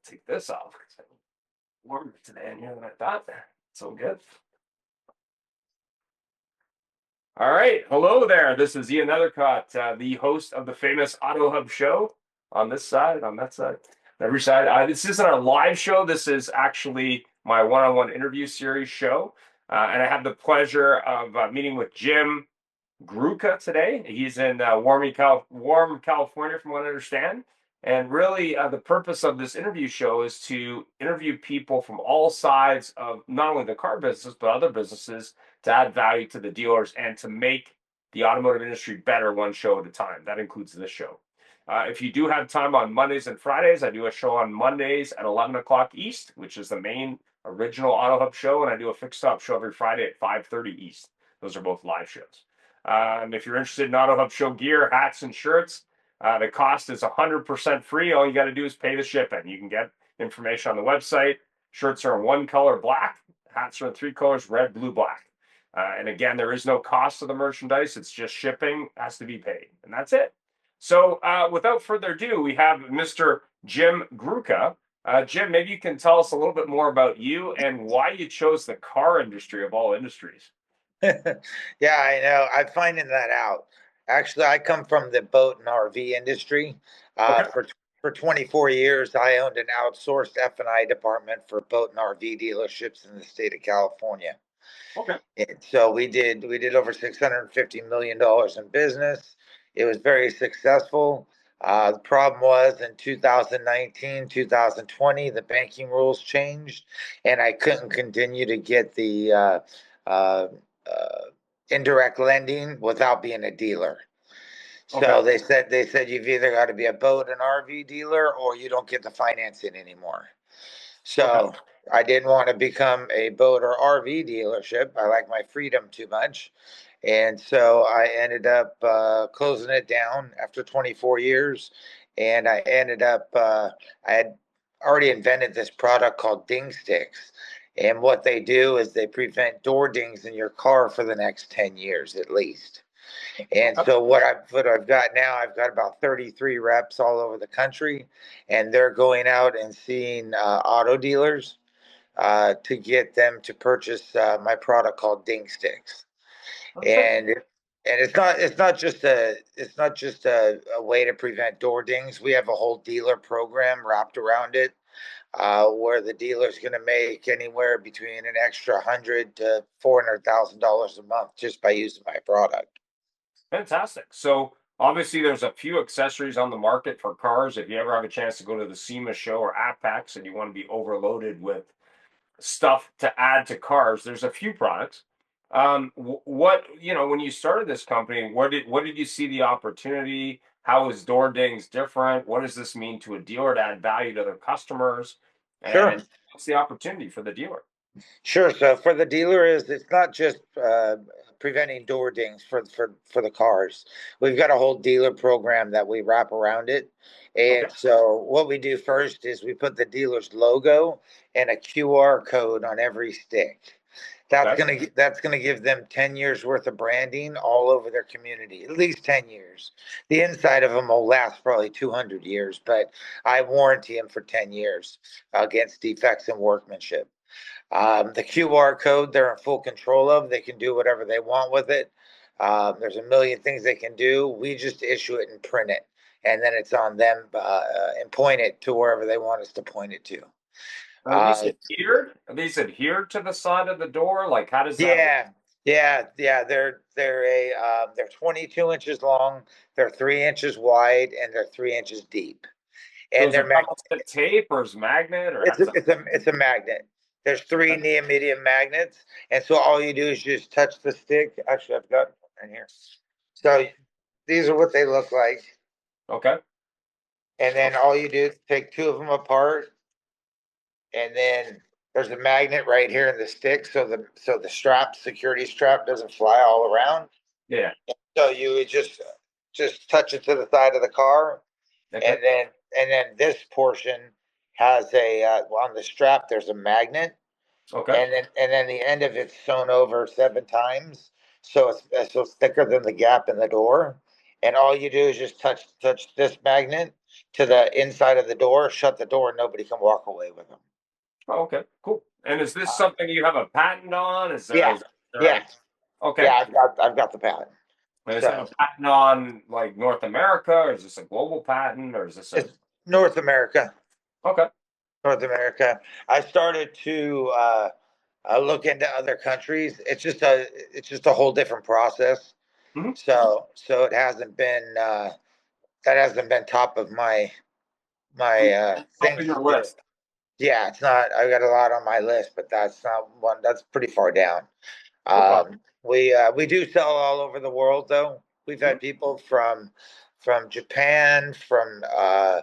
take this off. It's warmer today in here than I thought. So good. All right. Hello there. This is Ian Nethercott, the host of the famous AutoHub Show on this side, on that side, every side. This isn't our live show. This is actually my one-on-one interview series show. And I have the pleasure of meeting with Jim Gra today. He's in warm California, from what I understand. And really, the purpose of this interview show is to interview people from all sides of not only the car business, but other businesses to add value to the dealers and to make the automotive industry better one show at a time. That includes this show. If you do have time on Mondays and Fridays, I do a show on Mondays at 11 o'clock East, which is the main original AutoHub show, and I do a fixed stop show every Friday at 5:30 East. Those are both live shows. If you're interested in AutoHub Show gear, hats, and shirts, the cost is 100% free. All you got to do is pay the shipping. You can get information on the website. Shirts are in one color, black. Hats are in three colors, red, blue, black. And again, there is no cost to the merchandise. It's just shipping has to be paid. And that's it. So without further ado, we have Mr. Jim Gra. Jim, maybe you can tell us a little bit more about you and why you chose the car industry of all industries. Yeah, I know. I'm finding that out. Actually, I come from the boat and RV industry. Okay. For 24 years, I owned an outsourced F&I department for boat and RV dealerships in the state of California. Okay. And so we did over $650 million in business. It was very successful. The problem was in 2019, 2020, the banking rules changed, and I couldn't continue to get the uh, indirect lending without being a dealer. So Okay. they said you've either got to be a boat and RV dealer or you don't get the financing anymore. Okay. So I didn't want to become a boat or RV dealership. I like my freedom too much. And so I ended up closing it down after 24 years. And I ended up, I had already invented this product called Dingsticks. And what they do is they prevent door dings in your car for the next 10 years at least. And Okay. so what I've got now, I've got about 33 reps all over the country, and they're going out and seeing auto dealers to get them to purchase my product called Dingsticks. Okay. And it's not just a way to prevent door dings. We have a whole dealer program wrapped around it, where the dealer's going to make anywhere between an extra $100,000 to $400,000 a month just by using my product. Fantastic. So obviously there's a few accessories on the market for cars. If you ever have a chance to go to the SEMA show or Apex and you want to be overloaded with stuff to add to cars, there's a few products. What, when you started this company, what did you see the opportunity? How is door dings different? What does this mean to a dealer to add value to their customers? Sure. And what's the opportunity for the dealer? Sure. So for the dealer, is it's not just preventing door dings for the cars. We've got a whole dealer program that we wrap around it. Okay. And so what we do first is we put the dealer's logo and a QR code on every stick. Okay. That's gonna give them 10 years worth of branding all over their community, at least 10 years. The inside of them will last probably 200 years, but I warranty them for 10 years against defects in workmanship. The QR code, they're in full control of. They can do whatever they want with it. There's a million things they can do. We just issue it and print it, and then it's on them and point it to wherever they want us to point it to. Are these Uh, adhered? Are these adhered to the side of the door? Like, how does that work? yeah, yeah. They're 22 inches long. They're 3 inches wide, and they're 3 inches deep. So And is it double stick tape or is it magnet or how does that work? it's a magnet. There's three Okay. neodymium magnets, and so all you do is just touch the stick. Actually, I've got one in here. So these are what they look like, Okay. and then Okay. all you do is take two of them apart, and then there's a magnet right here in the stick, so the security strap, doesn't fly all around. Yeah. So you would just touch it to the side of the car, Okay. and then this portion has a on the strap. There's a magnet, Okay. and then the end of it's sewn over 7 times, so it's thicker than the gap in the door. And all you do is just touch this magnet, to the inside of the door, shut the door, and nobody can walk away with them. Oh, okay, cool. And is this Uh, something you have a patent on? yeah, Is there yeah, a, okay. yeah. I've got the patent. And is that a So patent on like North America, or is this a global patent, or is this a it's North America. okay? North America. I started to look into other countries. It's just a whole different process. Hmm. So it hasn't been that hasn't been top of my Top things of your to do. list. Yeah, it's not. I got a lot on my list, but that's not one. That's pretty far down. No problem. We do sell all over the world, though. We've Mhm. had people from Japan, from uh,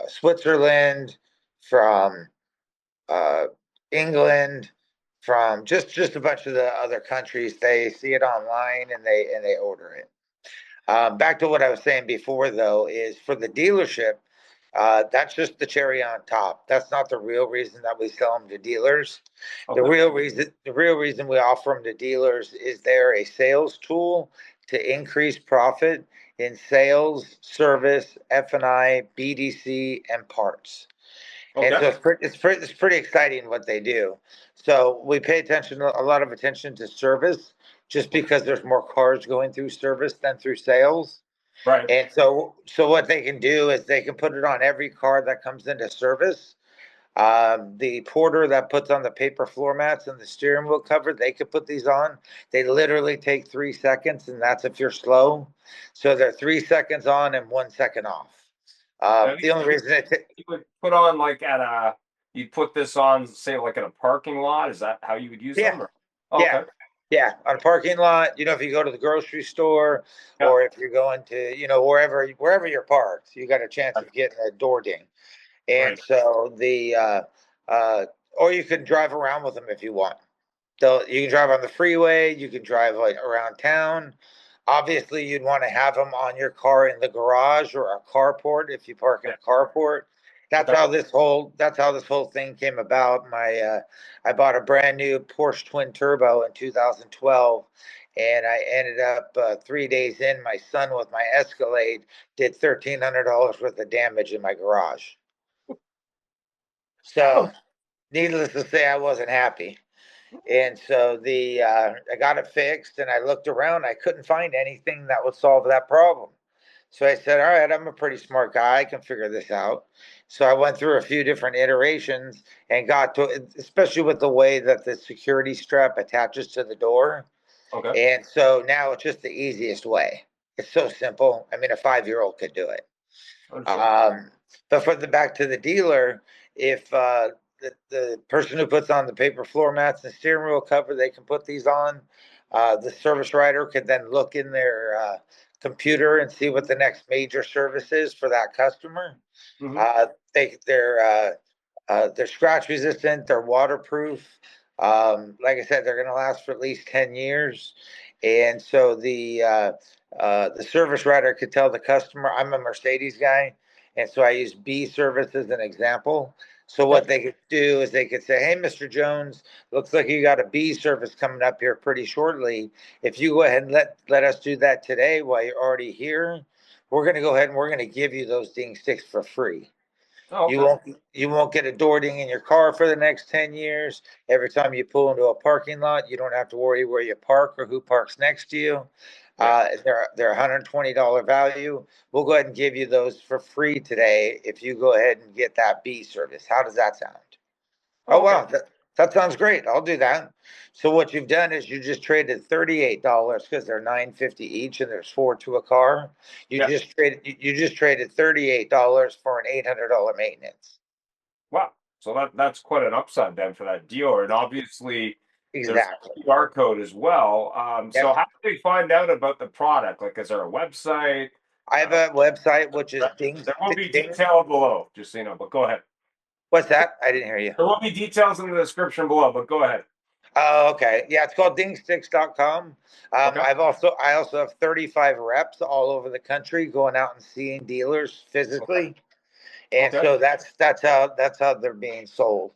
Switzerland, from uh, England, from just a bunch of the other countries. They see it online and they order it. Back to what I was saying before, though, is for the dealership. That's just the cherry on top. That's not the real reason that we sell them to dealers. Okay. The real reason we offer them to dealers is they're a sales tool to increase profit in sales, service, F&I, BDC, and parts. And Okay. so it's pretty exciting what they do. So we pay a lot of attention to service, just because there's more cars going through service than through sales. Right. And so what they can do is they can put it on every car that comes into service. The porter that puts on the paper floor mats and the steering wheel cover, they could put these on. They literally take 3 seconds, and that's if you're slow. So they're 3 seconds on and 1 second off. Now, The only reason you would put on like at a you'd put this on, say, like in a parking lot. Is that how you would use yeah, them? Or? Oh, yeah, okay. yeah, on a parking lot. If you go to the grocery store, Yeah. or if you're going to, wherever you're parked, you got a chance of getting a door ding. And Right. so uh, or you can drive around with them if you want. You can drive on the freeway. You can drive like around town. Obviously, you'd want to have them on your car in the garage or a carport if you park in Yeah. a carport. Okay. That's how this whole thing came about. I bought a brand new Porsche twin turbo in 2012, and I ended up 3 days in. My son with my Escalade did $1,300 worth of damage in my garage. So, needless to say, I wasn't happy. And so I got it fixed, and I looked around. I couldn't find anything that would solve that problem. So I said, "All right, I'm a pretty smart guy. I can figure this out." So I went through a few different iterations and got to it, especially with the way that the security strap attaches to the door. Okay. And so now it's just the easiest way. It's so simple. I mean, a 5-year-old could do it. Understood. Um, but for the back to the dealer, if the person who puts on the paper floor mats and steering wheel cover, they can put these on. The service writer could then look in their computer and see what the next major service is for that customer. Hmm. Uh, they're scratch resistant. They're waterproof. Like I said, they're going to last for at least 10 years. And so the service writer could tell the customer, I'm a Mercedes guy, and so I use B service as an example. So Okay. what they could do is they could say, "Hey, Mr. Jones, looks like you got a B service coming up here pretty shortly. If you go ahead and let us do that today while you're already here, we're going to go ahead and we're going to give you those Dingsticks for free." Oh, You okay. won't you won't get a door ding in your car for the next 10 years. Every time you pull into a parking lot, you don't have to worry where you park or who parks next to you. Right. They're $120 value. We'll go ahead and give you those for free today if you go ahead and get that B service. How does that sound? Oh Oh, okay. wow, that sounds great. I'll do that. So what you've done is you just traded $38 because they're 950 each and there's four to a car. Yeah. You just traded $38 for an $800 maintenance. Wow. So that's quite an upside then for that dealer. And obviously there's a Exactly. QR code as well. So Yep. how do they find out about the product? Like, is there a website? I have Uh, a website which is there will be Ding. detail below, just so you know, but go ahead. What's that? I didn't hear you. There will be details in the description below, but go ahead. Oh, okay. Yeah, it's called dingsticks.com. Okay. I also have 35 reps all over the country going out and seeing dealers Okay. physically. And Okay. so that's how they're being sold.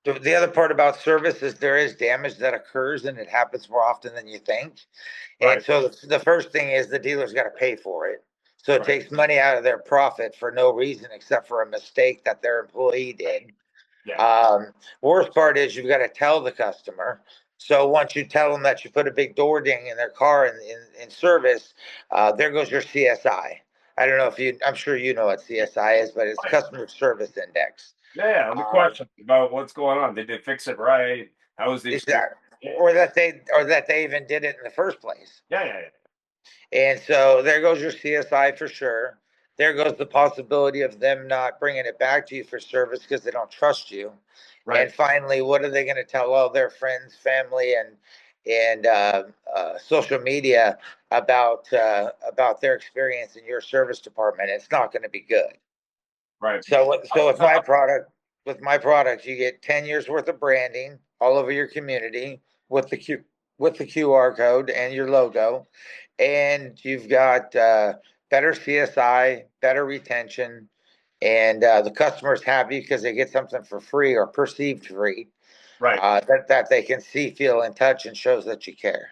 The The other part about service is there is damage that occurs and it happens more often than you think. And Right. so the first thing is the dealer's got to pay for it. So it Right. takes money out of their profit for no reason except for a mistake that their employee did. Yeah. Worst part is you've got to tell the customer. So once you tell them that you put a big door ding in their car in service, there goes your CSI. I don't know if you, I'm sure you know what CSI is, but it's Right. Customer Service Index. Yeah. The Um, question about what's going on. Did they fix it right? How was the experience? exactly. Yeah. Or that they even did it in the first place. Yeah. Yeah. Yeah. And so there goes your CSI for sure. There goes the possibility of them not bringing it back to you for service because they don't trust you. Right. And finally, what are they going to tell all their friends, family, and social media about their experience in your service department? It's not going to be good. Right. So with my product, you get 10 years worth of branding all over your community with the QR code and your logo, and you've got better CSI, better retention, and the customer's happy because they get something for free or perceived free Right. that they can see, feel, and touch, and shows that you care.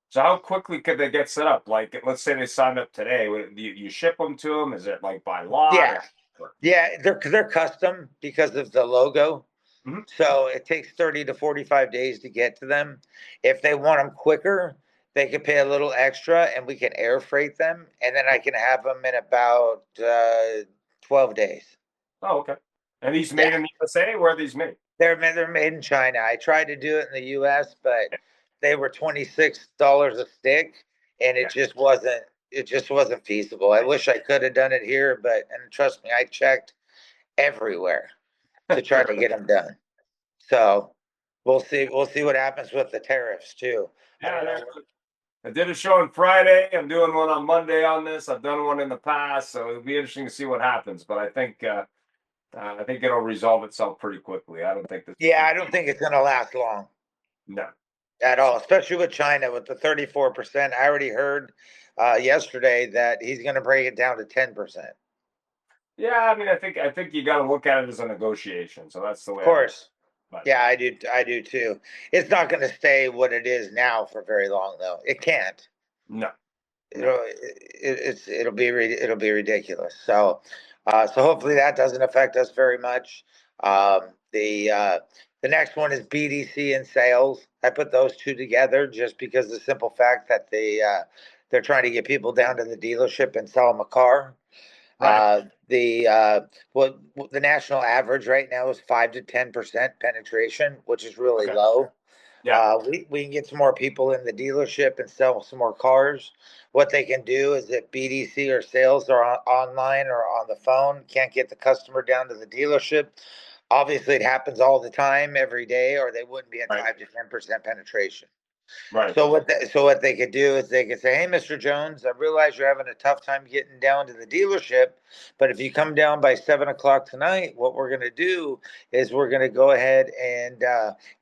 So how quickly could they get set up? Like, let's say they signed up today. You ship them to them? Is it like by lot Yeah, or? yeah, they're custom because of the logo. Mhm. So it takes 30 to 45 days to get to them. If they want them quicker, they can pay a little extra and we can air freight them. And then I can have them in about 12 days. Oh, okay. And these made Yeah, in the USA? Where are these made? they're made in China. I tried to do it in the US, but they were $26 a stick and Yeah. it just wasn't feasible. I wish I could have done it here, but and trust me, I checked everywhere to try to Sure. get them done. So we'll see what happens with the tariffs too. I Yeah. don't know. I did a show on Friday. I'm doing one on Monday on this. I've done one in the past, so it'll be interesting to see what happens. But I think it'll resolve itself pretty quickly. I don't think this will Yeah, be. I don't think it's going to last long No. at all, especially with China with the 34%. I already heard yesterday that he's going to bring it down to 10%. Yeah, I mean, I think you got to look at it as a negotiation. So that's the Of way I look. course. But Yeah, I do too. It's not going to stay what it is now for very long though. It can't. no, no. It'll be ridiculous. So hopefully that doesn't affect us very much. The next one is BDC and sales. I put those two together just because the simple fact that they're trying to get people down to the dealership and sell them a car. Right. The what the national average right now is 5 to 10% penetration, which is really Okay. low. Yeah. We can get some more people in the dealership and sell some more cars. What they can do is if BDC or sales are online or on the phone, can't get the customer down to the dealership. Obviously, it happens all the time, every day, or they wouldn't be at Right. 5 to 10% penetration. Right. So what they could do is they could say, "Hey, Mr. Jones, I realize you're having a tough time getting down to the dealership, but if you come down by 7 o'clock tonight, what we're going to do is we're going to go ahead and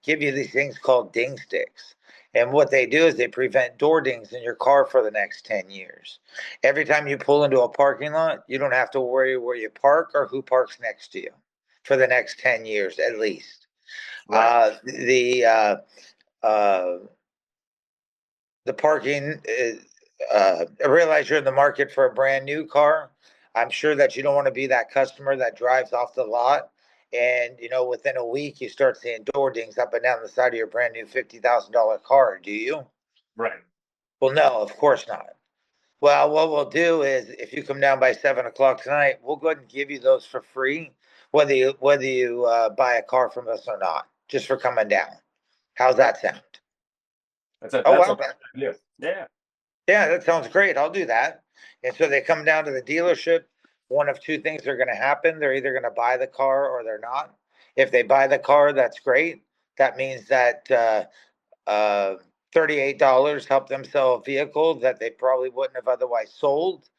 give you these things called Dingsticks." And what they do is they prevent door dings in your car for the next 10 years. Every time you pull into a parking lot, you don't have to worry where you park or who parks next to you for the next 10 years at least. Right. The uh, the parking I realize you're in the market for a brand new car. I'm sure that you don't want to be that customer that drives off the lot and within a week you start seeing door dings up and down the side of your brand new $50,000 car, do you? Right. Well, no, of course not. Well, what we'll do is if you come down by 7 o'clock tonight, we'll go ahead and give you those for free, whether you buy a car from us or not, just for coming down. How's Right. that sound? Oh That's a well, good idea. Yeah. yeah, that sounds great. I'll do that. And so they come down to the dealership. One of two things are going to happen. They're either going to buy the car or they're not. If they buy the car, that's great. That means that $38 helped them sell a vehicle that they probably wouldn't have otherwise sold.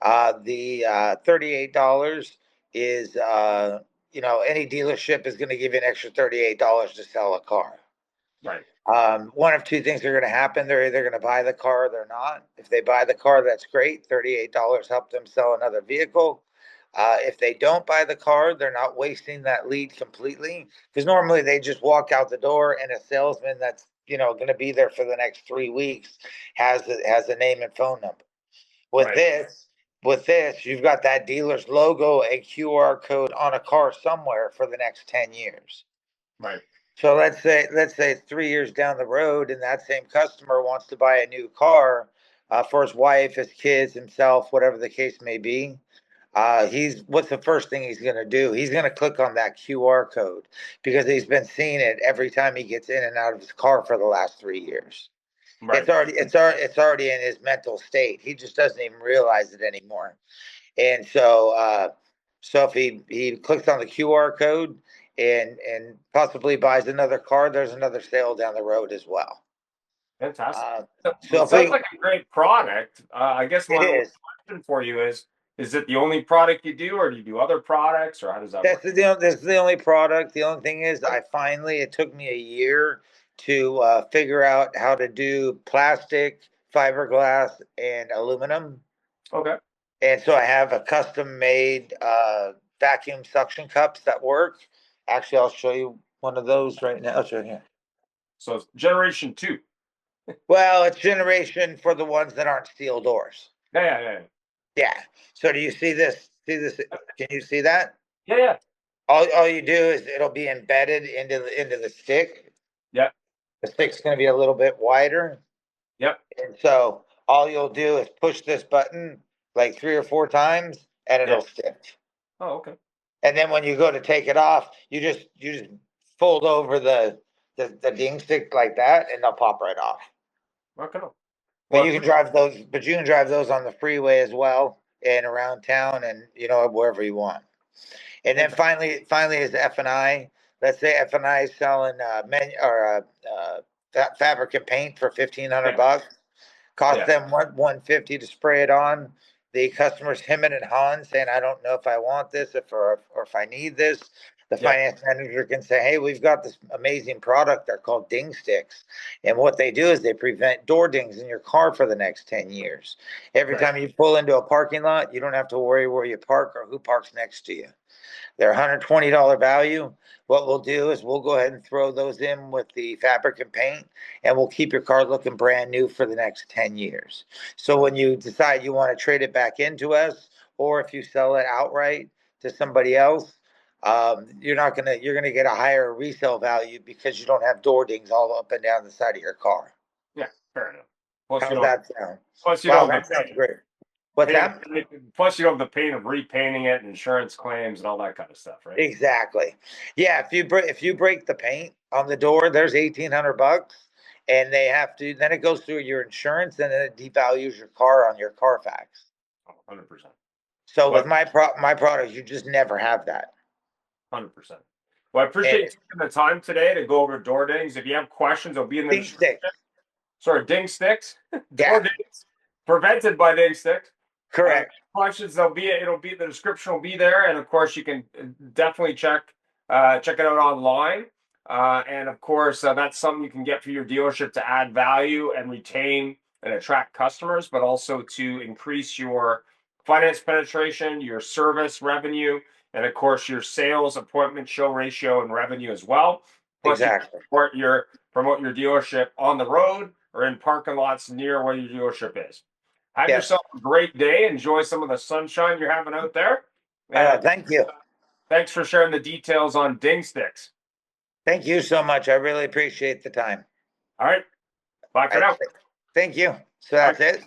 The $38 is, any dealership is going to give you an extra $38 to sell a car. Right. One of two things are going to happen. They're either going to buy the car or they're not. If they buy the car, that's great. $38 help them sell another vehicle. If they don't buy the car, they're not wasting that lead completely, because normally they just walk out the door and a salesman that's going to be there for the next 3 weeks has a name and phone number. With Right. this, with this, you've got that dealer's logo and QR code on a car somewhere for the next 10 years. Right. So let's say 3 years down the road, and that same customer wants to buy a new car for his wife, his kids, himself, whatever the case may be. He's what's the first thing he's going to do? He's going to click on that QR code because he's been seeing it every time he gets in and out of his car for the last 3 years. Right. It's already in his mental state. He just doesn't even realize it anymore. And so if he clicks on the QR code and possibly buys another car, there's another sale down the road as well. Fantastic. Uh, Well, so it if sounds we like a great product. I guess It my only is. question for you is it the only product you do, or do you do other products, or how does that work? That's the only product. The only thing is, it took me a year to figure out how to do plastic, fiberglass, and aluminum. Okay. And so I have a custom made vacuum suction cups that work. Actually, I'll show you one of those right now. It's right here. So it's generation two. Well, it's generation for the ones that aren't steel doors. Yeah, yeah, yeah. Yeah. So do you see this? See this? Can you see that? Yeah, yeah. All you do is it'll be embedded into the stick. Yep. The stick's going to be a little bit wider. Yep. And so all you'll do is push this button like 3 or 4 times and Yeah. it'll stick. Oh, okay. And then when you go to take it off, you just fold over the ding stick like that and they'll pop right off. Okay. But Well, you can drive those on the freeway as well and around town and wherever you want. And then fantastic. finally is F and I. Let's say F and I is selling fabric and paint for 1,500 Yeah. bucks. Cost Yeah. them 150 to spray it on. The customer's hemming and hawing, saying, "I don't know if I want this, or if I need this." The Yeah. finance manager can say, "Hey, we've got this amazing product. They're called Dingsticks, and what they do is they prevent door dings in your car for the next 10 years. Every Right. time you pull into a parking lot, you don't have to worry where you park or who parks next to you. They're $120 value. What we'll do is we'll go ahead and throw those in with the fabric and paint, and we'll keep your car looking brand new for the next 10 years. So when you decide you want to trade it back into us, or if you sell it outright to somebody else, you're gonna get a higher resale value because you don't have door dings all up and down the side of your car. Yeah. Fair enough. Plus, you How's don't. that sound? Plus, you Wow, don't have that the sounds great. What's pain of. that? Plus, you don't have the pain of repainting it, and insurance claims, and all that kind of stuff, right? Exactly. Yeah, if you break the paint on the door, there's 1,800 bucks, and they have to. Then it goes through your insurance, and then it devalues your car on your Carfax. Oh, 100%. So with Well, my product, you just never have that. 100%. Well, I And appreciate you taking the time today to go over door dings. If you have questions, it'll be in the Think description. sticks. Sorry, ding sticks, door Yeah, dings, prevented by ding sticks. correct. Questions, it'll be the description will be there, and of course you can definitely check it out online. And of course, that's something you can get for your dealership to add value and retain and attract customers, but also to increase your finance penetration, your service revenue, and of course your sales appointment show ratio and revenue as well. Plus, you can Exactly. promote your dealership on the road or in parking lots near where your dealership is. Have Yes. yourself a great day. Enjoy some of the sunshine you're having out there. And Thank you. thanks for sharing the details on Dingsticks. Thank you so much. I really appreciate the time. All right. Bye for I now. thank you. So All that's right. it.